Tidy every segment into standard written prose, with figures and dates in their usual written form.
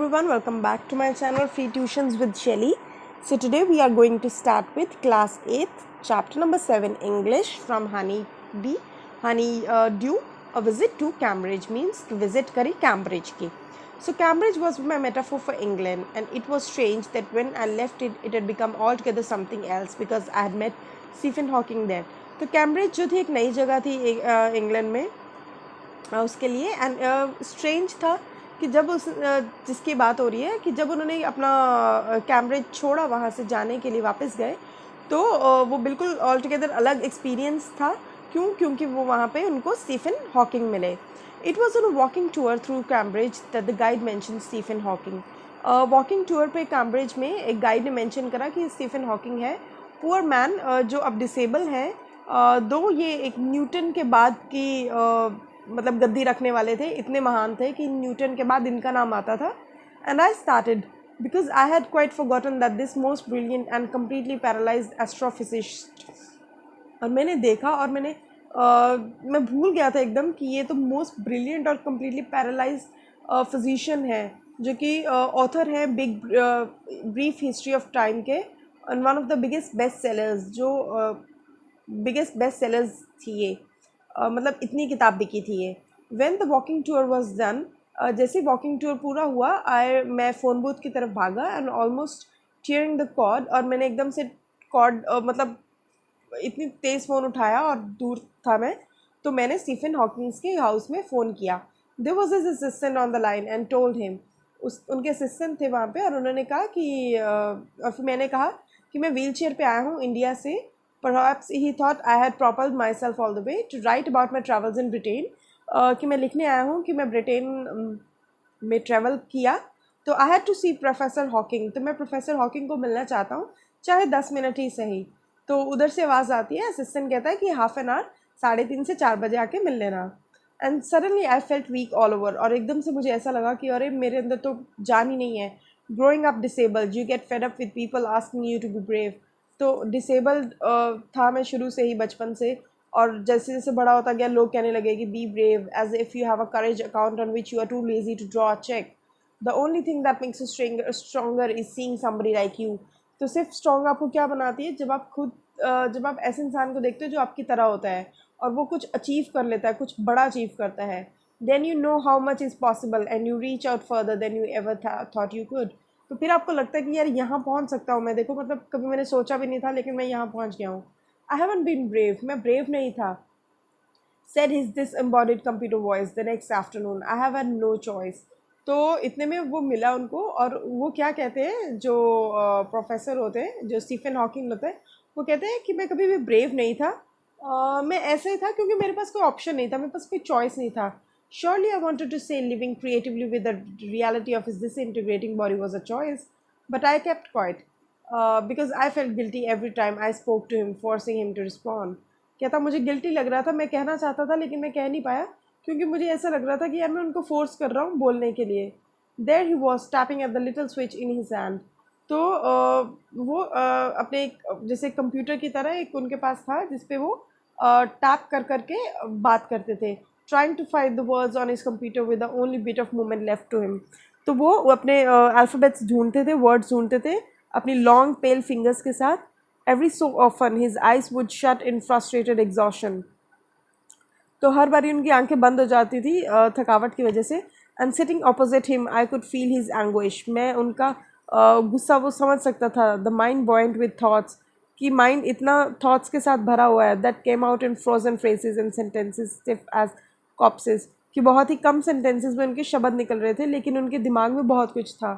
everyone, welcome back to my channel Free Tuitions with Shelly. So today we are going to start with class 8 chapter number 7 English from Honey Bee. Honey Dew, a visit to Cambridge means visit kari Cambridge ki. So Cambridge was my metaphor for England, and it was strange that when I left it, it had become altogether something else because I had met Stephen Hawking there. तो Cambridge जो थी एक नई जगह थी England में उसके लिए, एंड स्ट्रेंज था कि जब उस जिसकी बात हो रही है कि जब उन्होंने अपना कैम्ब्रिज छोड़ा, वहाँ से जाने के लिए वापस गए, तो वो बिल्कुल ऑल टुगेदर अलग एक्सपीरियंस था। क्योंकि वो वहाँ पे उनको स्टीफन हॉकिंग मिले। It was on walking tour through Cambridge that the guide mention Stephen Hawking. Walking tour पे कैम्ब्रिज में एक गाइड ने मेंशन करा कि स्टीफन हॉकिंग है, पुअर मैन जो अब डिसेबल है, दो ये एक न्यूटन के बाद की मतलब गद्दी रखने वाले थे, इतने महान थे कि न्यूटन के बाद इनका नाम आता था। And I started because I had quite forgotten that this most brilliant and completely paralysed astrophysicist, और मैंने देखा और मैं भूल गया था एकदम कि ये तो मोस्ट ब्रिलियंट और कम्प्लीटली पैरालाइज्ड फिजिशियन है, जो कि ऑथर है big brief history of time के, and one of the biggest best sellers, जो बिगेस्ट बेस्ट सेलर्स थी ये, मतलब इतनी किताब बिकी थी ये। When the walking tour was done, जैसे वॉकिंग टूर पूरा हुआ, मैं फ़ोन बूथ की तरफ भागा and almost tearing the cord, और मैंने एकदम से कॉर्ड मतलब इतनी तेज़ फ़ोन उठाया और दूर था मैं, तो मैंने स्टीफन हॉकिंग्स के हाउस में फ़ोन किया। There was his assistant on the line and told him, उनके असिस्टेंट थे वहाँ पे, और उन्होंने कहा कि और फिर मैंने कहा कि मैं व्हील चेयर पर आया हूँ इंडिया से। Perhaps he thought I had propelled myself all the way to write about my travels in Britain, कि मैं लिखने आया हूँ कि मैं ब्रिटेन में ट्रैवल किया। तो I had to see professor Hawking, तो मैं प्रोफेसर हॉकिंग को मिलना चाहता हूँ, चाहे 10 मिनट ही सही। तो उधर से आवाज़ आती है, असिस्टेंट कहता है कि हाफ एन आवर 3:30 से 4 बजे आके मिल लेना। And suddenly I felt weak all over, और एकदम से मुझे ऐसा लगा कि अरे मेरे अंदर तो जान ही नहीं है। Growing up disabled you get fed up with people asking you to be brave. तो डिसेबल्ड था मैं शुरू से ही, बचपन से, और जैसे जैसे बड़ा होता गया लोग कहने लगे कि be brave as if you have a courage account on which you are too lazy to draw a cheque. The only thing that makes you stronger is seeing somebody like you. तो सिर्फ strong आपको क्या बनाती है, जब आप खुद जब आप ऐसे इंसान को देखते हो जो आपकी तरह होता है और वो कुछ अचीव कर लेता है, कुछ बड़ा अचीव करता है, then you know how much is possible and you reach out further than you ever thought you could. तो फिर आपको लगता है कि यार यहाँ पहुँच सकता हूँ मैं, देखो मतलब कभी मैंने सोचा भी नहीं था लेकिन मैं यहाँ पहुँच गया हूँ। आई हैवंट बीन ब्रेव, मैं ब्रेव नहीं था, said his disembodied computer voice the next afternoon. I have had no choice. तो इतने में वो मिला उनको, और वो क्या कहते हैं, जो प्रोफेसर होते हैं, जो स्टीफन हॉकिंग होते हैं, वो कहते हैं कि मैं कभी भी ब्रेव नहीं था, मैं ऐसे ही था क्योंकि मेरे पास कोई ऑप्शन नहीं था, मेरे पास कोई चॉइस नहीं था। Surely I wanted to say living creatively with the reality of his disintegrating body was a choice, but I kept quiet because I felt guilty every time I spoke to him, forcing him to respond. कहता मुझे guilty लग रहा था, मैं कहना चाहता था लेकिन मैं कह नहीं पाया क्योंकि मुझे ऐसा लग रहा था कि यार मैं उनको फोर्स कर रहा हूँ बोलने के लिए। There he was tapping at the little switch in his hand. तो वो अपने जैसे कंप्यूटर की तरह एक उनके पास था जिसपे वो टैप कर करके बात करते थे, trying to find the words on his computer with the only bit of movement left to him. तो वो अपने अल्फ़ाबेट्स ढूंढते थे, वर्ड्स ढूंढते थे अपनी लॉन्ग पेल फिंगर्स के साथ। Every so often his eyes would shut in frustrated exhaustion. तो हर बारी उनकी आंखें बंद हो जाती थी थकावट की वजह से। And sitting opposite him I could feel his anguish, मैं उनका गुस्सा वो समझ सकता था। The mind bound with thoughts, कि माइंड इतना थॉट्स के साथ भरा हुआ है, that came out in frozen phrases and sentences stiff as corpses, कि बहुत ही कम सेंटेंसेस में उनके शब्द निकल रहे थे लेकिन उनके दिमाग में बहुत कुछ था।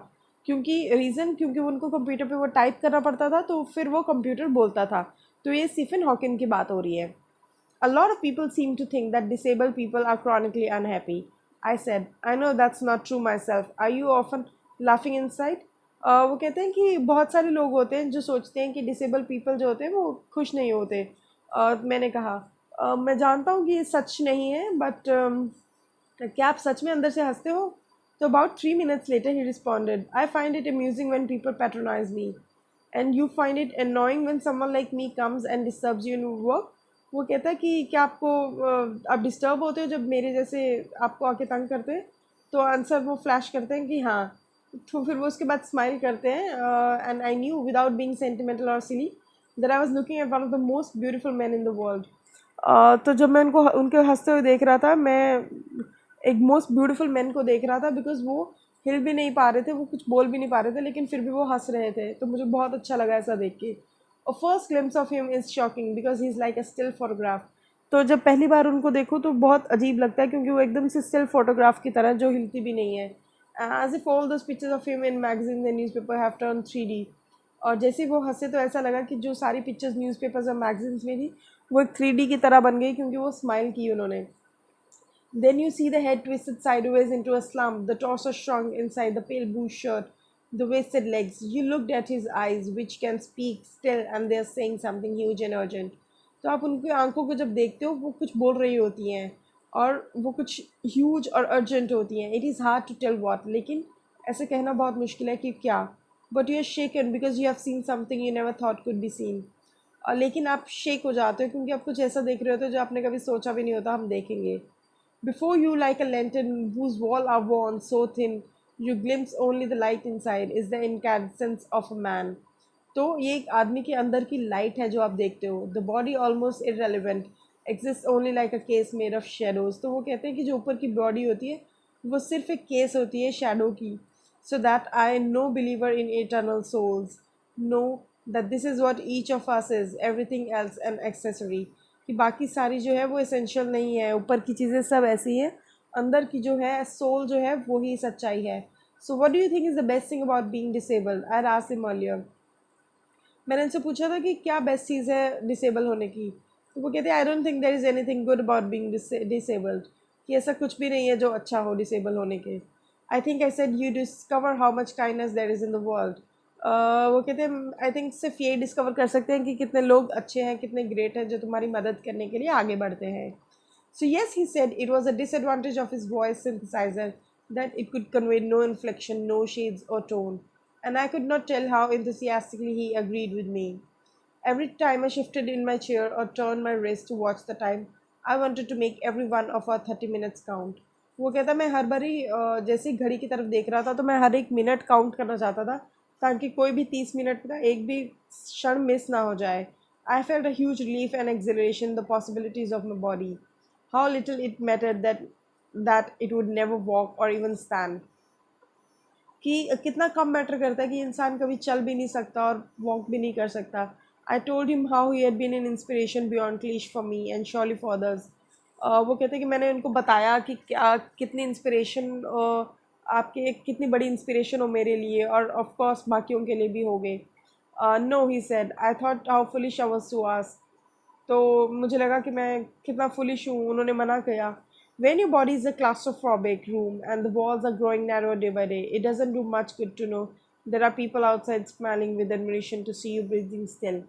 क्योंकि उनको कंप्यूटर पे वो टाइप करना पड़ता था, तो फिर वो कंप्यूटर बोलता था। तो ये स्टीफन हॉकिंग की बात हो रही है। A lot of people seem to think that disabled people are chronically unhappy. I said, I know that's not true myself. Are you often laughing inside? वो कहते हैं कि बहुत सारे लोग होते हैं जो सोचते हैं कि डिसेबल पीपल जो होते हैं वो खुश नहीं होते। मैंने कहा मैं जानता हूँ कि ये सच नहीं है, बट क्या आप सच में अंदर से हंसते हो? तो about 3 minutes later he responded, I find it amusing when people patronize me. And you find it annoying when someone like me comes and disturbs you in work? वो कहता है कि क्या आपको आप डिस्टर्ब होते हो जब मेरे जैसे आपको आके तंग करते हैं? तो आंसर वो फ्लैश करते हैं कि हाँ। तो फिर वो उसके बाद स्माइल करते हैं, and I knew without being sentimental और silly that I was looking at one of the most beautiful man in the world. तो जब मैं उनको उनके हंसते हुए देख रहा था, मैं एक मोस्ट ब्यूटीफुल मैन को देख रहा था, बिकॉज वो हिल भी नहीं पा रहे थे, वो कुछ बोल भी नहीं पा रहे थे, लेकिन फिर भी वो हंस रहे थे, तो मुझे बहुत अच्छा लगा ऐसा देख के। और first glimpse of him is shocking because he is like a still photograph. तो जब पहली बार उनको देखो तो बहुत अजीब लगता है, क्योंकि वो एकदम से स्टिल फोटोग्राफ की तरह जो हिलती भी नहीं है, as if all those pictures of him in magazine and newspaper have turn 3D। और जैसे ही वो हंसे तो ऐसा लगा कि जो सारी पिक्चर्स न्यूज़पेपर्स और मैगजीन्स में थी वो एक 3D की तरह बन गई, क्योंकि वो स्माइल की उन्होंने। Then you see the head twisted sideways into a slump, the torso shrunk inside the pale blue shirt, the wasted legs. You looked at his eyes, which can speak still, and they're saying something huge and urgent. तो आप उनकी आंखों को जब देखते हो वो कुछ बोल रही होती हैं, और वो कुछ ह्यूज और अर्जेंट होती हैं। It is hard to tell what, लेकिन ऐसे कहना बहुत मुश्किल है कि क्या। But you are shaken because you have seen something you never thought could be seen. और लेकिन आप शेक हो जाते हो क्योंकि आप कुछ ऐसा देख रहे होते हो जो आपने कभी सोचा भी नहीं होता हम देखेंगे। Before you, like a lantern whose walls are worn so thin, you glimpse only the light inside, is the incandescence of a man. तो ये एक आदमी के अंदर की लाइट है जो आप देखते हो। The body almost irrelevant, exist only like a case made of shadows. तो वो कहते हैं कि जो ऊपर की बॉडी होती है वो सिर्फ एक केस होती है शैडो की। So that I no believer in eternal souls know that this is what each of us is, everything else an accessory. कि बाकी सारी जो है वो एसेंशियल नहीं है, ऊपर की चीज़ें सब ऐसी हैं, अंदर की जो है सोल जो है वो ही सच्चाई है। So what do you think is the best thing about being disabled? I asked him earlier. मैंने उनसे पूछा था कि क्या बेस्ट चीज़ है डिसेबल होने की, तो वो कहते हैं I don't think there is anything good about being disabled, कि ऐसा कुछ भी नहीं है जो अच्छा हो डिसेबल होने के। I think I said you discover how much kindness there is in the world. वो कहते हैं आई थिंक सिर्फ यही डिस्कवर कर सकते हैं कि कितने लोग अच्छे हैं, कितने ग्रेट हैं जो तुम्हारी मदद करने के लिए आगे बढ़ते हैं। So yes, he said it was a disadvantage of his voice synthesizer that it could convey no inflection, no shades or tone, and I could not tell how enthusiastically he agreed with me. Every time I shifted in my chair or turned my wrist to watch the time, I wanted to make every one of our 30 minutes count. वो कहता मैं हर बारी जैसे ही घड़ी की तरफ देख रहा था तो मैं हर एक मिनट काउंट करना चाहता था, ताकि कोई भी 30 मिनट का एक भी क्षण मिस ना हो जाए। I felt a huge relief and exhilaration, the possibilities of my body. How little it mattered that it would never walk or even stand. कि कितना कम मैटर करता है कि इंसान कभी चल भी नहीं सकता और वॉक भी नहीं कर सकता। I told him how he had been an inspiration beyond cliche for me and surely for others. वो कहते हैं कि मैंने उनको बताया कि क्या कितनी इंस्पिरेशन आपके कितनी बड़ी इंस्पिरेशन हो मेरे लिए, और ऑफ कोर्स बाकियों के लिए भी हो गए। No he said, I thought how foolish I was to ask. तो मुझे लगा कि मैं कितना फुलिश हूँ, उन्होंने मना किया। When your body is a claustrophobic room and the walls are growing narrower day by day, it doesn't do much good to know there are people outside smiling with admiration to see you breathing still.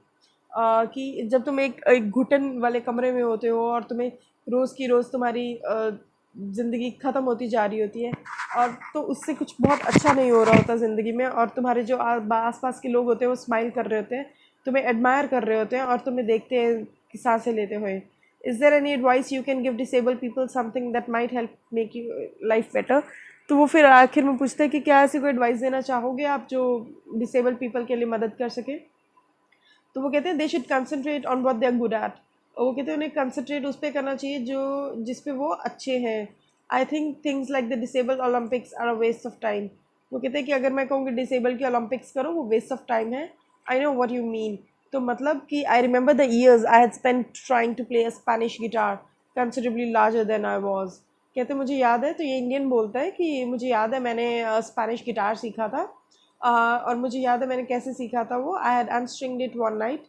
कि जब तुम एक घुटन वाले कमरे में होते हो और तुम्हें रोज़ की रोज़ तुम्हारी ज़िंदगी ख़त्म होती जा रही होती है, और तो उससे कुछ बहुत अच्छा नहीं हो रहा होता ज़िंदगी में, और तुम्हारे जो आस पास के लोग होते हैं वो स्माइल कर रहे होते हैं, तुम्हें एडमायर कर रहे होते हैं और तुम्हें देखते हैं कि सांसें लेते हुए। Is there any advice you can give disable people something that might help make you life better? तो वो फिर आखिर में पूछते हैं कि क्या ऐसी कोई एडवाइस देना चाहोगे आप जो डिसेबल पीपल के लिए मदद कर सके? तो वो कहते हैं they should concentrate on what they are good at. और वो कहते हैं उन्हें कंसनट्रेट उस पर करना चाहिए जो जिस पे वो अच्छे हैं। I think things like the disable Olympics are a waste of time. वो कहते हैं कि अगर मैं कहूँ कि डिसेबल की ओलंपिक्स करो वो वेस्ट ऑफ टाइम है। I know what you mean. तो मतलब कि I remember the years I had spent trying to play a Spanish guitar considerably larger than I was. कहते मुझे याद है, तो ये इंडियन बोलता है कि मुझे याद है मैंने स्पेनिश गिटार सीखा था, और मुझे याद है मैंने कैसे सीखा था वो। I had unstringed it one night,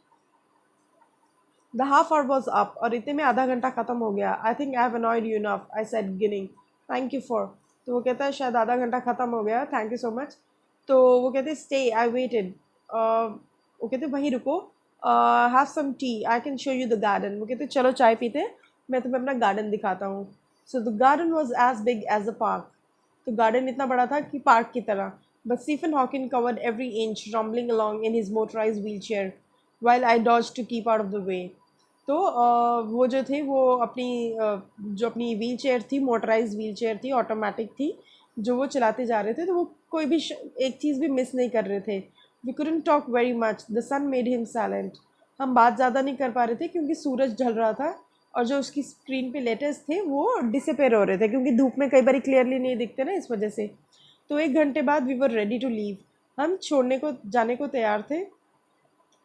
the half hour was up, और इतने में आधा घंटा ख़त्म हो गया। I think I have annoyed you enough, I said grinning, thank you for. तो वो कहता है शायद आधा घंटा ख़त्म हो गया, थैंक यू सो मच। तो वो कहते स्टे, आई वेटेड। वो कहते वहीं रुको, have some tea, I can show you the garden. वो कहते चलो चाय पीते, मैं तुम्हें अपना गार्डन दिखाता हूँ। So the garden was as big as a park. तो गार्डन इतना बड़ा था कि पार्क की तरह। But Stephen Hawking covered every inch, rumbling along in his motorise wheelchair while I dodge to keep out of the way. तो वो जो थे वो अपनी जो अपनी व्हील चेयर थी, मोटराइज व्हील चेयर थी, ऑटोमेटिक थी, जो वो चलाते जा रहे थे, तो वो कोई भी एक चीज़ भी मिस नहीं कर रहे थे. We couldn't talk very much, the sun made him silent. हम बात ज़्यादा नहीं कर पा रहे थे क्योंकि सूरज ढल रहा था और जो उसकी स्क्रीन पे लेटर्स थे वो डिसअपेयर हो रहे थे क्योंकि धूप में कई बार क्लियरली नहीं दिखते ना, इस वजह से. तो 1 घंटे बाद we were ready to leave. हम छोड़ने को जाने को तैयार थे.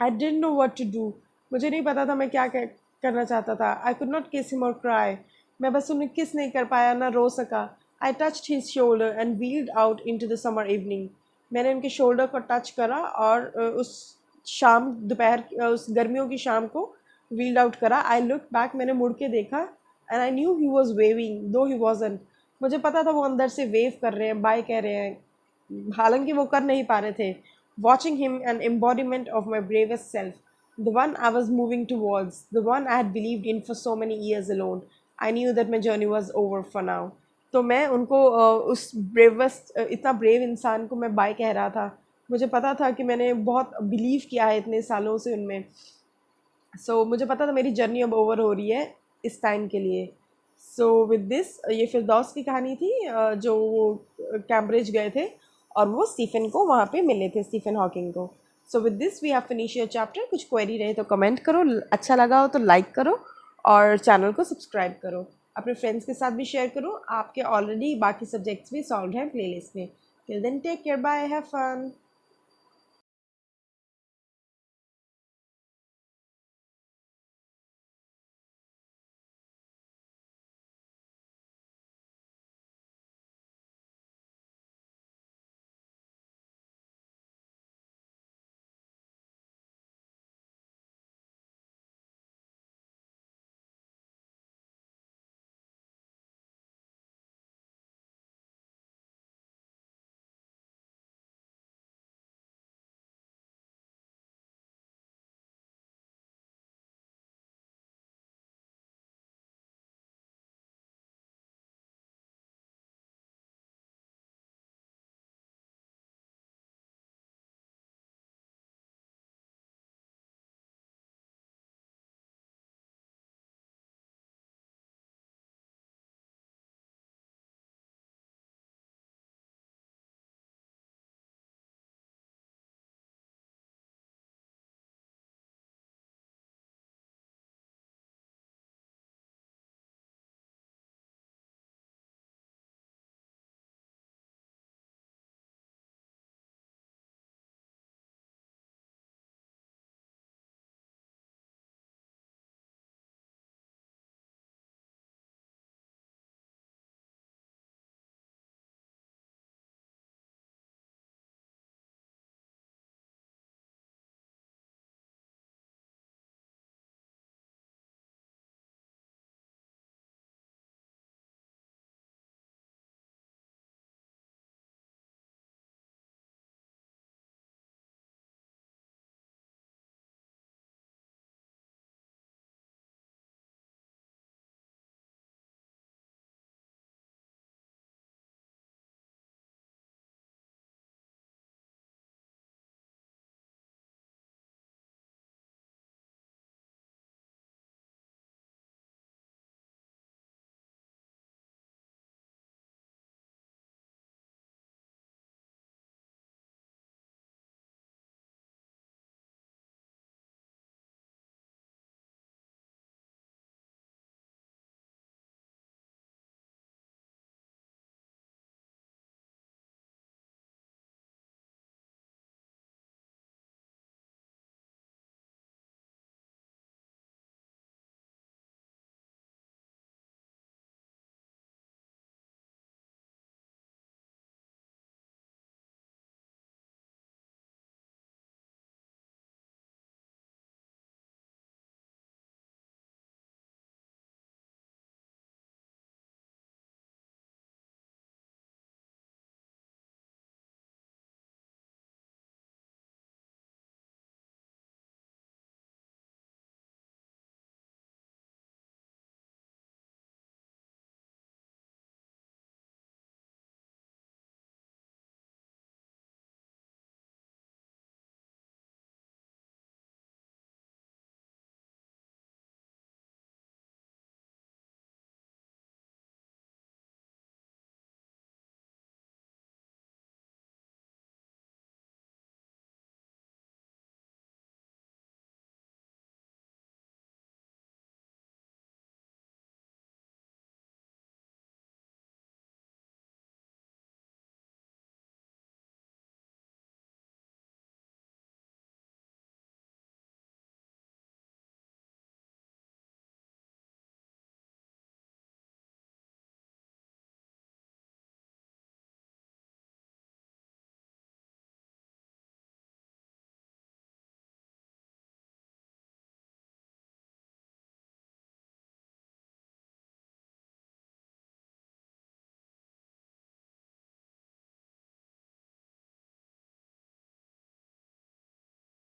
I didn't know what to do. मुझे नहीं पता था मैं क्या करना चाहता था. I could not kiss him और क्राई. मैं बस उन्हें किस नहीं कर पाया, ना रो सका. आई touched his shoulder and wheeled out into the summer evening. मैंने उनके शोल्डर को टच करा और उस शाम दोपहर उस गर्मियों की शाम को व्हील्ड आउट करा. I look back. मैंने मुड़ के देखा and I knew he was waving though he वॉजन. मुझे पता था वो अंदर से वेव कर रहे हैं, बाय कह रहे हैं, हालांकि वो कर नहीं पा रहे थे. Watching him, an embodiment of my bravest self, the one I was moving towards, the one I had believed in for so many years alone. I knew that my journey was over for now. तो मैं उनको उस bravest, इतना brave इंसान को मैं bye कह रहा था. मुझे पता था कि मैंने बहुत बिलीव किया है इतने सालों से उनमें. सो मुझे पता था मेरी जर्नी अब ओवर हो रही है इस टाइम के लिए. सो विद दिस, ये फिरदौस की कहानी थी, जो वो कैम्ब्रिज गए थे और वो स्टीफन को वहाँ पे मिले थे, स्टीफन हॉकिंग को. So with this we have finish your chapter. कुछ क्वेरी रहे तो कमेंट करो, अच्छा लगा हो तो लाइक करो और चैनल को सब्सक्राइब करो. अपने फ्रेंड्स के साथ भी शेयर करो. आपके ऑलरेडी बाकी सब्जेक्ट्स भी सॉल्व हैं प्लेलिस्ट में. Till then take care, bye, have fun.